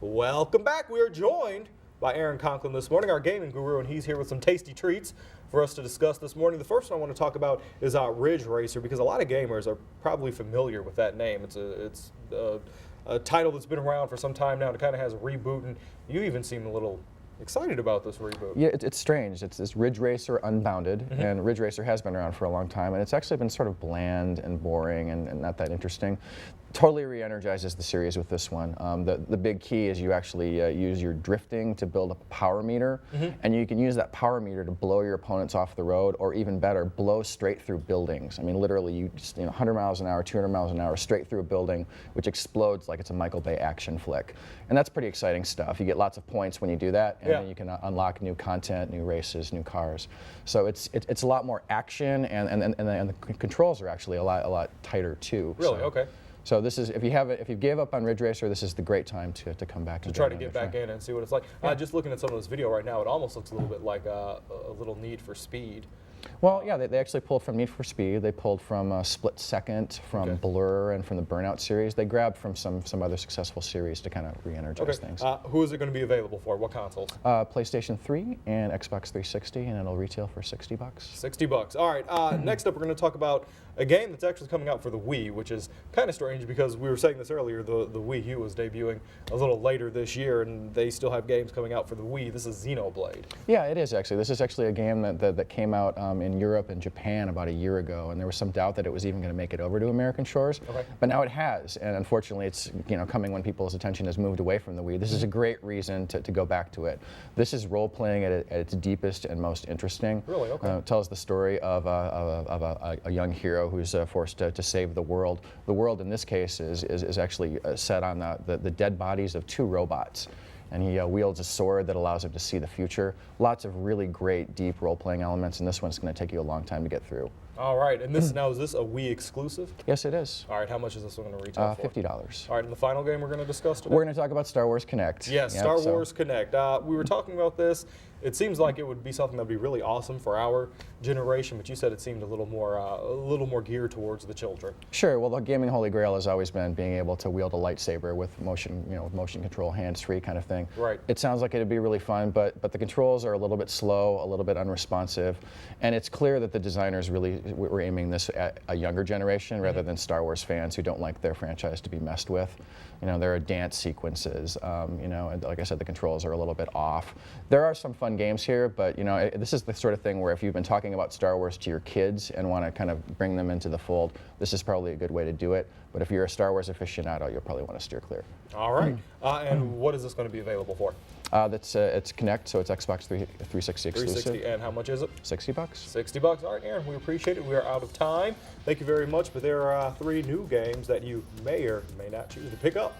Welcome back. We are joined by Aaron Conklin this morning, our gaming guru, and he's here with some tasty treats for us to discuss this morning. The first one I want to talk about is Ridge Racer, because a lot of gamers are probably familiar with that name. It's a title that's been around for some time now, and it kind of has a reboot, and you even seem a little excited about this reboot. Yeah, it's strange. It's Ridge Racer Unbounded, and Ridge Racer has been around for a long time, and it's actually been sort of bland and boring and not that interesting. Totally re-energizes the series with this one. The big key is you actually use your drifting to build up a power meter, and you can use that power meter to blow your opponents off the road, or even better, blow straight through buildings. I mean, literally, you just 100 miles an hour, 200 miles an hour, straight through a building, which explodes like it's a Michael Bay action flick. And that's pretty exciting stuff. You get lots of points when you do that, and then you can unlock new content, new races, new cars. So it's a lot more action, and the controls are actually a lot tighter too. Really? So. Okay. So this is, if you gave up on Ridge Racer, this is the great time to come back and try to get back in and see what it's like. Just looking at some of this video right now, it almost looks a little bit like a little Need for Speed. Well, yeah, they actually pulled from Need for Speed. They pulled from Split Second, from Blur, and from the Burnout series. They grabbed from some other successful series to kind of re-energize things. Who is it going to be available for? What consoles? PlayStation 3 and Xbox 360, and it'll retail for $60. $60. All right. Next up, we're going to talk about a game that's actually coming out for the Wii, which is kind of strange because we were saying this earlier. The Wii U is debuting a little later this year, and they still have games coming out for the Wii. This is Xenoblade. Yeah, it is actually. This is actually a game that came out in Europe and Japan about a year ago, and there was some doubt that it was even going to make it over to American shores. But now it has, and unfortunately, it's coming when people's attention has moved away from the Wii. This is a great reason to go back to it. This is role playing at its deepest and most interesting. Really? Okay. It tells the story of a young hero who's forced to save the world. The world in this case is actually set on the dead bodies of two robots. And he wields a sword that allows him to see the future. Lots of really great, deep role-playing elements, and this one's going to take you a long time to get through. All right, and this now, is this a Wii exclusive? Yes, it is. All right, how much is this one going to retail for? $50. All right, and the final game we're going to discuss today? We're going to talk about Star Wars Connect. Yes, Star Wars Connect. We were talking about this. It seems like it would be something that would be really awesome for our generation, but you said it seemed a little more geared towards the children. Sure. Well, the gaming holy grail has always been being able to wield a lightsaber with motion, with motion control, hands-free kind of thing. Right. It sounds like it'd be really fun, but the controls are a little bit slow, a little bit unresponsive, and it's clear that the designers really were aiming this at a younger generation rather than Star Wars fans who don't like their franchise to be messed with. There are dance sequences. And like I said, the controls are a little bit off. There are some fun games here, but this is the sort of thing where if you've been talking about Star Wars to your kids and want to kind of bring them into the fold, this is probably a good way to do it. But if you're a Star Wars aficionado, you'll probably want to steer clear. All right. And what is this going to be available for? It's Connect, so it's Xbox 360 exclusive. 360, and how much is it? $60. $60. All right, Aaron, we appreciate it. We are out of time. Thank you very much, but there are 3 new games that you may or may not choose to pick up.